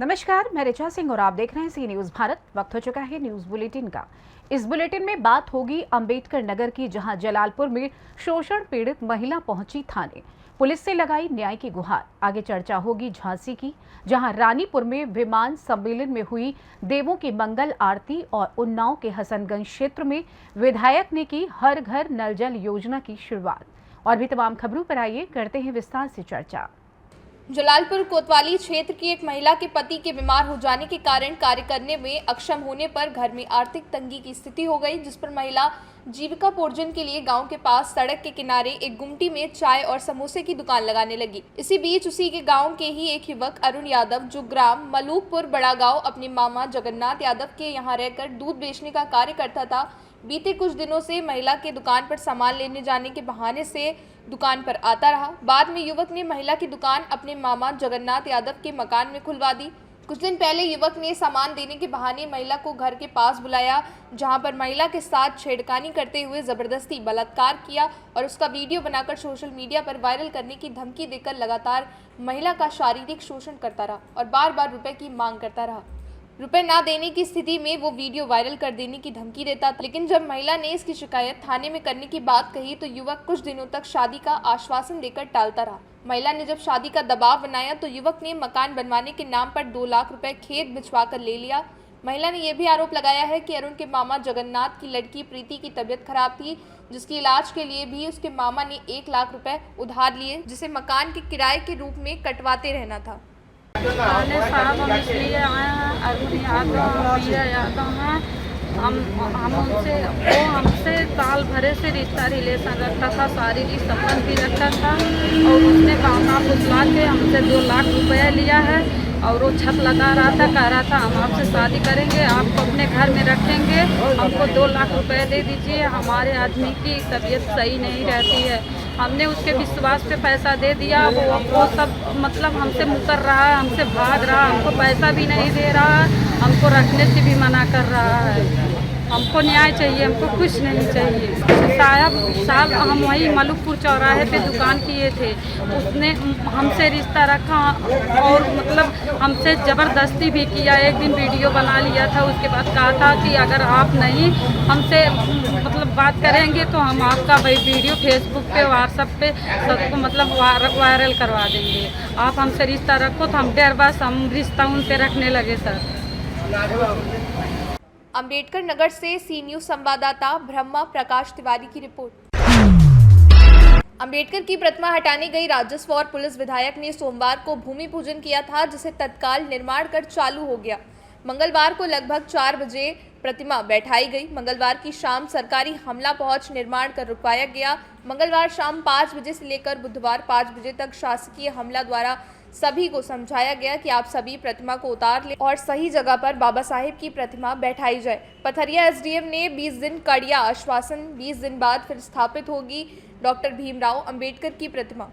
नमस्कार, मैं ऋचा सिंह और आप देख रहे हैं सी न्यूज भारत। वक्त हो चुका है न्यूज बुलेटिन का। इस बुलेटिन में बात होगी अंबेडकर नगर की, जहां जलालपुर में शोषण पीड़ित महिला पहुंची थाने, पुलिस से लगाई न्याय की गुहार। आगे चर्चा होगी झांसी की, जहां रानीपुर में विमान सम्मेलन में हुई देवों की मंगल आरती, और उन्नाव के हसनगंज क्षेत्र में विधायक ने की हर घर नल जल योजना की शुरुआत। और भी तमाम खबरों पर आइए करते हैं विस्तार से चर्चा। जलालपुर कोतवाली क्षेत्र की एक महिला के पति के बीमार हो जाने के कारण कार्य करने में अक्षम होने पर घर में आर्थिक तंगी की स्थिति हो गई, जिस पर महिला जीविकापोर्जन के लिए गांव के पास सड़क के किनारे एक गुमटी में चाय और समोसे की दुकान लगाने लगी। इसी बीच उसी के गांव के ही एक युवक अरुण यादव, जो ग्राम मलूकपुर बड़ा गांव अपने मामा जगन्नाथ यादव के यहां रहकर दूध बेचने का कार्य करता था, बीते कुछ दिनों से महिला के दुकान पर सामान लेने जाने के बहाने से दुकान पर आता रहा। बाद में युवक ने महिला की दुकान अपने मामा जगन्नाथ यादव के मकान में खुलवा दी। कुछ दिन पहले युवक ने सामान देने के बहाने महिला को घर के पास बुलाया, जहां पर महिला के साथ छेड़खानी करते हुए जबरदस्ती बलात्कार किया और उसका वीडियो बनाकर सोशल मीडिया पर वायरल करने की धमकी देकर लगातार महिला का शारीरिक शोषण करता रहा और बार बार रुपए की मांग करता रहा। रुपए ना देने की स्थिति में वो वीडियो वायरल कर देने की धमकी देता था, लेकिन जब महिला ने इसकी शिकायत थाने में करने की बात कही तो युवक कुछ दिनों तक शादी का आश्वासन देकर टालता रहा। महिला ने जब शादी का दबाव बनाया तो युवक ने मकान बनवाने के नाम पर 2 लाख रुपए खेत भिजवा कर ले लिया। महिला ने यह भी आरोप लगाया है कि अरुण के मामा जगन्नाथ की लड़की प्रीति की तबीयत खराब थी, जिसकी इलाज के लिए भी उसके मामा ने 1 लाख रुपए उधार लिए, जिसे मकान के किराए के रूप में कटवाते रहना था। थाने साहब हम इसलिए आए हैं, अरुण यादव प्रिया यादव हैं। हम उनसे, वो हमसे साल भरे से रिश्ता रिलेशन रखता था, शारीरिक संबंध भी रखता था, और उसने बहाना फुसला के हमसे 2 लाख रुपया लिया है। और वो छत लगा रहा था, कह रहा था हम आपसे शादी करेंगे, आपको अपने घर में रखेंगे, हमको 2 लाख रुपए दे दीजिए, हमारे आदमी की तबीयत सही नहीं रहती है। हमने उसके विश्वास पे पैसा दे दिया, वो सब मतलब हमसे मुकर रहा है, हमसे भाग रहा, हमको पैसा भी नहीं दे रहा, हमको रखने से भी मना कर रहा है। हमको न्याय चाहिए, हमको कुछ नहीं चाहिए। साहब हम वही मलूकपुर चौराहे पे दुकान किए थे, उसने हमसे रिश्ता रखा और मतलब हमसे ज़बरदस्ती भी किया। एक दिन वीडियो बना लिया था, उसके बाद कहा था कि अगर आप नहीं हमसे मतलब बात करेंगे तो हम आपका वीडियो फेसबुक पे व्हाट्सएप पे सबको मतलब वायरल करवा देंगे। आप हमसे रिश्ता रखो तो हम डर बस हम रिश्ता उनसे रखने लगे सर। अंबेडकर नगर से सी न्यूज संवाददाता ब्रह्मा प्रकाश तिवारी की रिपोर्ट। अंबेडकर की प्रतिमा हटाने गई राजस्व और पुलिस विधायक ने सोमवार को भूमि पूजन किया था, जिसे तत्काल निर्माण कर चालू हो गया। मंगलवार को लगभग 4 बजे प्रतिमा बैठाई गई। मंगलवार की शाम सरकारी हमला पहुंच निर्माण कर रुकवाया गया। मंगलवार शाम 5 बजे से लेकर बुधवार 5 बजे तक शासकीय हमला द्वारा सभी को समझाया गया कि आप सभी प्रतिमा को उतार लें और सही जगह पर बाबा साहेब की प्रतिमा बैठाई जाए। पथरिया एसडीएम ने 20 दिन का दिया आश्वासन, 20 दिन बाद फिर स्थापित होगी डॉक्टर भीमराव अंबेडकर की प्रतिमा।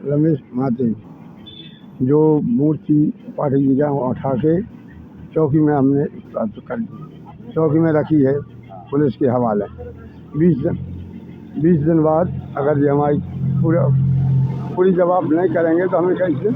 रमेश माते जो मूर्ति पाठी उठा के चौकी में हमने कर दी, चौकी में रखी है पुलिस के हवाले। 20 दिन बाद अगर ये हमारी पूरी जवाब नहीं करेंगे तो हमें कैसे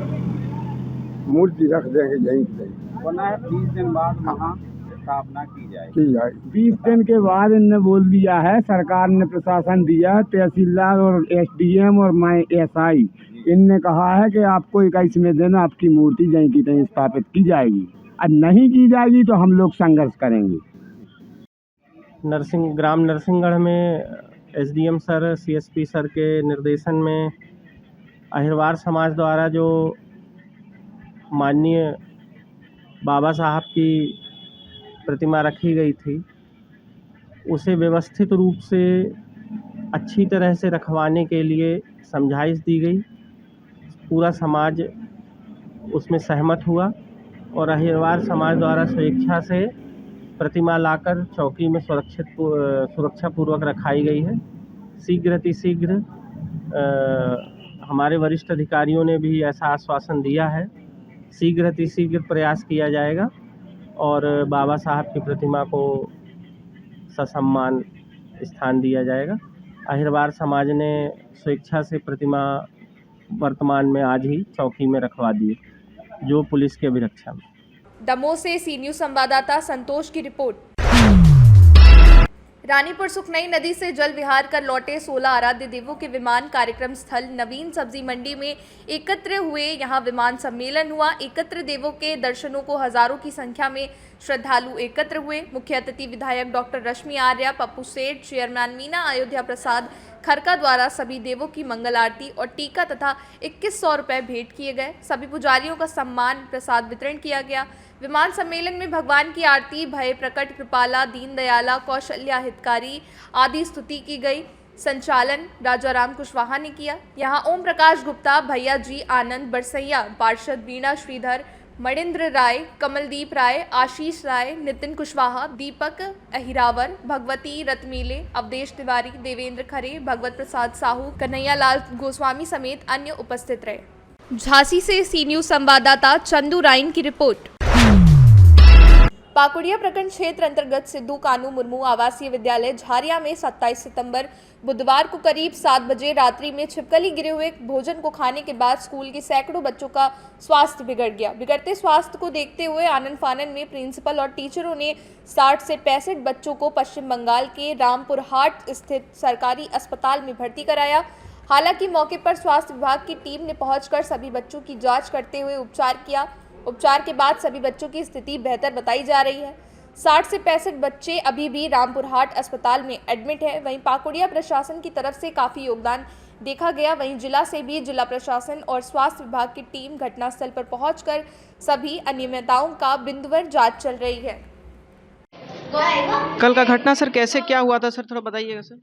मूर्ति रख देंगे यहीं से। बना है 20 दिन बाद वहाँ स्थापना की जाएगी। 20 दिन के बाद इनने बोल दिया है, सरकार ने प्रशासन दिया है, तहसीलदार और एसडीएम और मैं एसआई, इनने कहा है कि आपको 21वें दिन आपकी मूर्ति यहीं की तहीं स्थापित की जाएगी, और नहीं की जाएगी तो हम लोग संघर्ष करेंगे। ग्राम नरसिंहगढ़ में एसडीएम सर, सीएसपी सर के निर्देशन में अहिरवार समाज द्वारा जो माननीय बाबा साहब की प्रतिमा रखी गई थी, उसे व्यवस्थित रूप से अच्छी तरह से रखवाने के लिए समझाइश दी गई। पूरा समाज उसमें सहमत हुआ और अहिरवार समाज द्वारा स्वेच्छा से प्रतिमा लाकर चौकी में सुरक्षा पूर्वक रखाई गई है। शीघ्र अतिशीघ्र हमारे वरिष्ठ अधिकारियों ने भी ऐसा आश्वासन दिया है, शीघ्र अतिशीघ्र प्रयास किया जाएगा और बाबा साहब की प्रतिमा को ससम्मान स्थान दिया जाएगा। अहिरवार समाज ने स्वेच्छा से प्रतिमा वर्तमान में आज ही चौकी में रखवा दी। जो पुलिस की अभिरक्षा में। दमोह से सी न्यूज संवाददाता संतोष की रिपोर्ट। रानीपुर सुखनई नदी से जल विहार कर लौटे 16 आराध्य देवों के विमान कार्यक्रम स्थल नवीन सब्जी मंडी में एकत्र हुए। यहां विमान सम्मेलन हुआ। एकत्र देवों के दर्शनों को हजारों की संख्या में श्रद्धालु एकत्र हुए। मुख्य अतिथि विधायक डॉक्टर रश्मि आर्या, पप्पू सेठ, चेयरमैन मीना अयोध्या प्रसाद खरका द्वारा सभी देवों की मंगल आरती और टीका तथा 2100 रुपये भेंट किए गए। सभी पुजारियों का सम्मान प्रसाद वितरण किया गया। विमान सम्मेलन में भगवान की आरती, भय प्रकट कृपाला, दीन दयाला, कौशल्या हितकारी आदि स्तुति की गई। संचालन राजा राम कुशवाहा ने किया। यहाँ ओम प्रकाश गुप्ता, भैया जी आनंद बरसैया, पार्षद वीणा श्रीधर, मणिंद्र राय, कमलदीप राय, आशीष राय, नितिन कुशवाहा, दीपक अहिरावर, भगवती रतमीले, अवधेश तिवारी, देवेंद्र खरे, भगवत प्रसाद साहू, कन्हैया लाल गोस्वामी समेत अन्य उपस्थित रहे। झांसी से सी न्यूज संवाददाता चंदू राइन की रिपोर्ट। पाकुड़िया प्रखंड क्षेत्र अंतर्गत सिद्धू कानू मुर्मू आवासीय विद्यालय झारिया में 27 सितंबर बुधवार को करीब 7 बजे रात्रि में छिपकली गिरे हुए भोजन को खाने के बाद स्कूल के सैकड़ों बच्चों का स्वास्थ्य बिगड़ गया। बिगड़ते स्वास्थ्य को देखते हुए आनन फानन में प्रिंसिपल और टीचरों ने 60 से 65 बच्चों को पश्चिम बंगाल के रामपुर हाट स्थित सरकारी अस्पताल में भर्ती कराया। हालांकि मौके पर स्वास्थ्य विभाग की टीम ने पहुंचकर सभी बच्चों की जाँच करते हुए उपचार किया। उपचार के बाद सभी बच्चों की स्थिति बेहतर बताई जा रही है। 60 से 65 बच्चे अभी भी रामपुर हाट अस्पताल में एडमिट है। वहीं पाकुड़िया प्रशासन की तरफ से काफ़ी योगदान देखा गया। वहीं जिला से भी जिला प्रशासन और स्वास्थ्य विभाग की टीम घटनास्थल पर पहुंचकर सभी अनियमितताओं का बिंदुवार जांच चल रही है। कल का घटना सर कैसे क्या हुआ था सर, थोड़ा बताइएगा सर।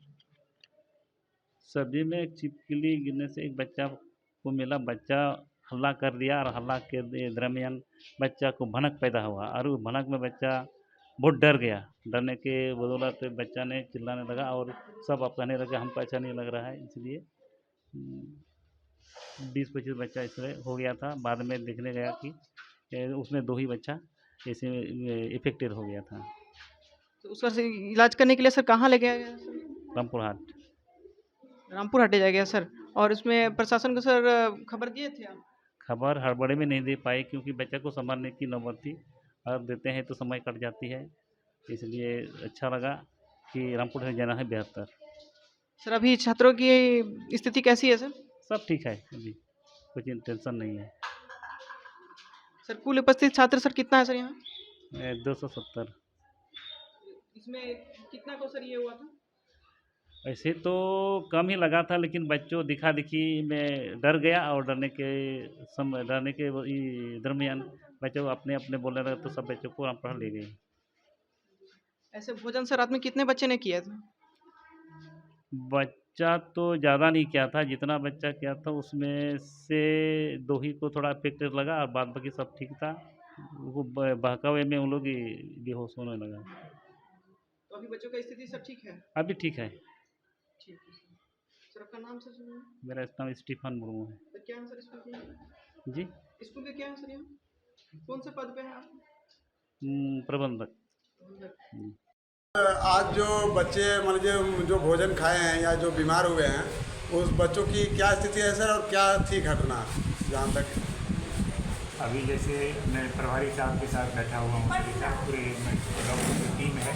सब्जी में एक छिपकली गिरने से एक बच्चा को मिला। बच्चा हल्ला कर दिया और हल्ला के दरमियान बच्चा को भनक पैदा हुआ और उस भनक में बच्चा बहुत डर गया। डरने के बदौलत बच्चा ने चिल्लाने लगा और सब अब कहने लगे हमको अच्छा नहीं लग रहा है। इसलिए 20-25 बच्चा इसलिए हो गया था। बाद में देखने गया कि उसमें 2 ही बच्चा ऐसे इफेक्टेड हो गया था। तो उसका इलाज करने के लिए सर कहाँ ले गया गया सर? रामपुर हाट। रामपुर हाट ले जाया गया सर। और इसमें प्रशासन को सर खबर दिए थे आप? खबर हड़बड़ी में नहीं दे पाए क्योंकि बच्चे को संभालने की नौबत थी और देते हैं तो समय कट जाती है। इसलिए अच्छा लगा कि रामपुर में जाना है बेहतर। सर अभी छात्रों की स्थिति कैसी है सर? सब ठीक है, अभी कुछ टेंशन नहीं है। सर कुल उपस्थित छात्र सर कितना है सर यहाँ? 270। इसमें कितना को सर ये हुआ था? ऐसे तो कम ही लगा था, लेकिन बच्चों दिखा दिखी में डर गया और डरने के दरमियान बच्चों अपने अपने बोलने लगे तो सब बच्चों को रामपुर ले गए। ऐसे भोजन सर रात में कितने बच्चे ने किया था? बच्चा तो ज़्यादा नहीं किया था। जितना बच्चा किया था उसमें से 2 ही को थोड़ा इफेक्ट लगा और बाद बाकी सब ठीक था। वो बहकावे में उन लोग बेहोश होने लगा। तो अभी बच्चों का स्थिति सब ठीक है? अभी ठीक है। ठीक है सर। आपका नाम सर? मेरा नाम स्टीफन मुर्मू है। तो क्या है सर स्कूल के? जी स्कूल के क्या है सर यहाँ? कौन से पद पे हैं आप? प्रबंधक। आज जो बच्चे मान लीजिए जो भोजन खाए हैं या जो बीमार हुए हैं उस बच्चों की क्या स्थिति है सर और क्या थी घटना जहाँ तक? अभी जैसे मैं प्रभारी साहब के साथ बैठा हुआ हूँ, पूरे डॉक्टर की टीम है।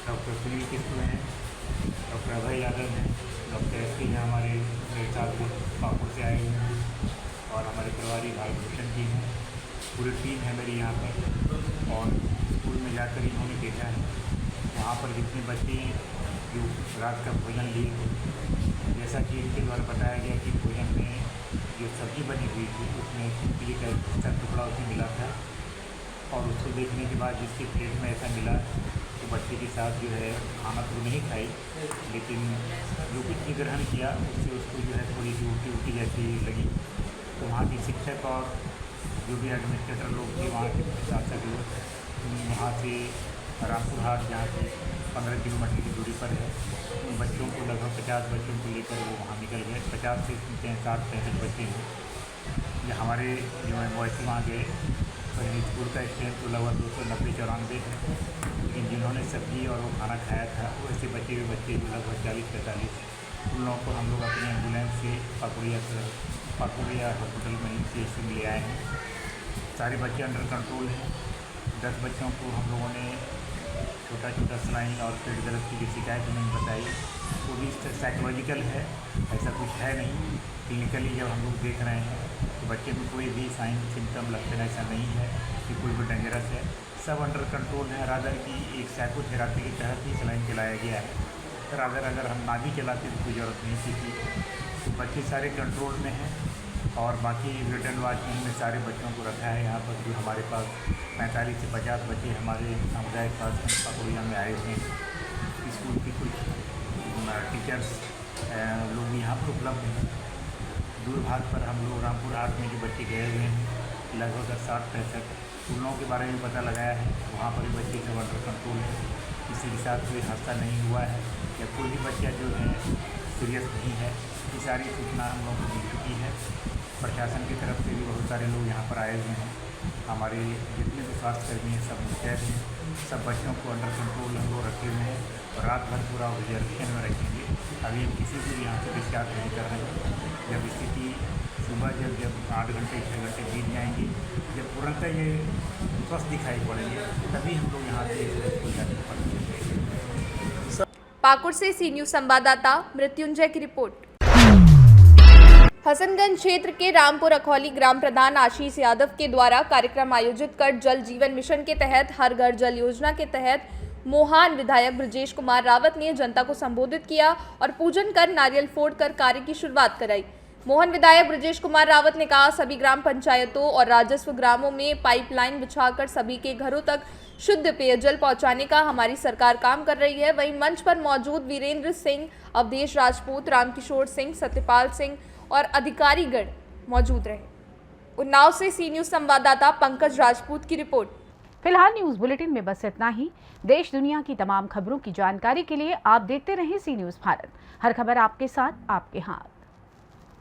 डॉक्टर सुनील किस्म हैं, डॉक्टर अभय यादव हैं, डॉक्टर एस हैं हमारे साथ पाकुड़ से आए हुए हैं और हमारे प्रभारी भारभूषण जी हैं। पूरी टीम है मेरी यहाँ पर और स्कूल में जाकर इन्होंने देखा है वहाँ पर जितने बच्चे जो रात का भोजन लिए थे, जैसा कि इनके द्वारा बताया गया कि भोजन में जो सब्ज़ी बनी हुई थी उसमें छिपकली का एक टुकड़ा उसमें मिला था और उसको देखने के बाद जिसके प्लेट में ऐसा मिला तो बच्चे के साथ जो है खाना तो नहीं खाई, लेकिन जो कुछ भी ग्रहण किया उससे उसको जो है थोड़ी सी उल्टी जैसी लगी। तो वहाँ की शिक्षक और जो भी एडमिनिस्ट्रेटर लोग थे वहाँ के प्रशासक लोग वहाँ से रामपुर हाट जहाँ से 15 किलोमीटर की दूरी पर है उन बच्चों को लगभग 50 बच्चों को लेकर वो वहाँ निकल गए। 50 से 60-65 बच्चे हैं। ये हमारे जो है बॉयस वहाँ गए तो स्कूल का स्ट्रेंथ तो लगभग 290-94 है, लेकिन जिन्होंने सब्जी और वो खाना खाया था वैसे बच्चे जो लगभग 40-45 उन लोगों को हम लोग अपनी एम्बुलेंस से पाकुड़िया हॉस्पिटल में ही CHC में ले आए हैं। सारे बच्चे अंडर कंट्रोल हैं। 10 बच्चों को हम लोगों ने छोटा सलाइन और पेट दर्द की जो शिकायत उन्होंने बताई वो भी साइकोलॉजिकल है, ऐसा कुछ है नहीं। क्लिनिकली जब हम लोग देख रहे हैं तो बच्चे में कोई भी साइन सिम्टम लक्षण ऐसा नहीं है कि कोई भी डेंजरस है, सब अंडर कंट्रोल है। रादर की एक साइकोथेरापी के तहत ही सलाइन चलाया गया है। रादर अगर हम ना भी चलाते तो कोई ज़रूरत नहीं थी। तो बच्चे सारे कंट्रोल में हैं और बाकी रिटर्न वाचिंग में सारे बच्चों को रखा है। यहाँ पर जो हमारे पास 45 से 50 बच्चे हमारे सामुदायिक स्वास्थ्य पाकुड़िया में आए थे। स्कूल के कुछ टीचर्स लोग भी यहाँ पर उपलब्ध हैं। दूर भाग पर हम लोग रामपुर हाट में जो बच्चे गए हुए हैं लगभग 60-65 उन लोगों के बारे में पता लगाया है। वहाँ पर भी बच्चे सब अंडर कंट्रोल है, किसी के साथ कोई हादसा नहीं हुआ है या कोई भी बच्चा जो है सीरियस नहीं है। ये सारी सूचना हम लोगों को मिल चुकी है। प्रशासन की तरफ से भी बहुत सारे लोग यहाँ पर आए हुए हैं। हमारे जितने भी स्वास्थ्यकर्मी हैं सब मुस्तैद हैं। सब बच्चों को अंडर कंट्रोल हम लोग रखे हुए हैं और रात भर पूरा ऑब्जर्वेशन में रखेंगे। अभी हम किसी को भी यहाँ से डिस्चार्ज नहीं कर रहे हैं। जब स्थिति सुबह जब 8 घंटे 6 घंटे बीत जाएंगे, जब तुरंत ये स्वस्थ दिखाई पड़ेंगे तभी हम लोग यहाँ से स्कूल जाने पड़ेंगे। पाकुड़ से सी न्यूज़ संवाददाता मृत्युंजय की रिपोर्ट। हसनगंज क्षेत्र के रामपुर अखौली ग्राम प्रधान आशीष यादव के द्वारा कार्यक्रम आयोजित कर जल जीवन मिशन के तहत हर घर जल योजना के तहत मोहान विधायक ब्रजेश कुमार रावत ने जनता को संबोधित किया और पूजन कर नारियल फोड़कर कार्य की शुरुआत कराई। मोहन विधायक ब्रजेश कुमार रावत ने कहा, सभी ग्राम पंचायतों और राजस्व ग्रामों में पाइपलाइन बिछाकर सभी के घरों तक शुद्ध पेयजल पहुंचाने का हमारी सरकार काम कर रही है। वहीं मंच पर मौजूद वीरेंद्र सिंह, अवधेश राजपूत, रामकिशोर सिंह, सत्यपाल सिंह और अधिकारीगण मौजूद रहे। उन्नाव से सी न्यूज़ संवाददाता पंकज राजपूत की रिपोर्ट। फिलहाल न्यूज बुलेटिन में बस इतना ही। देश दुनिया की तमाम खबरों की जानकारी के लिए आप देखते रहें सी न्यूज़ भारत। हर खबर आपके साथ, आपके हाथ।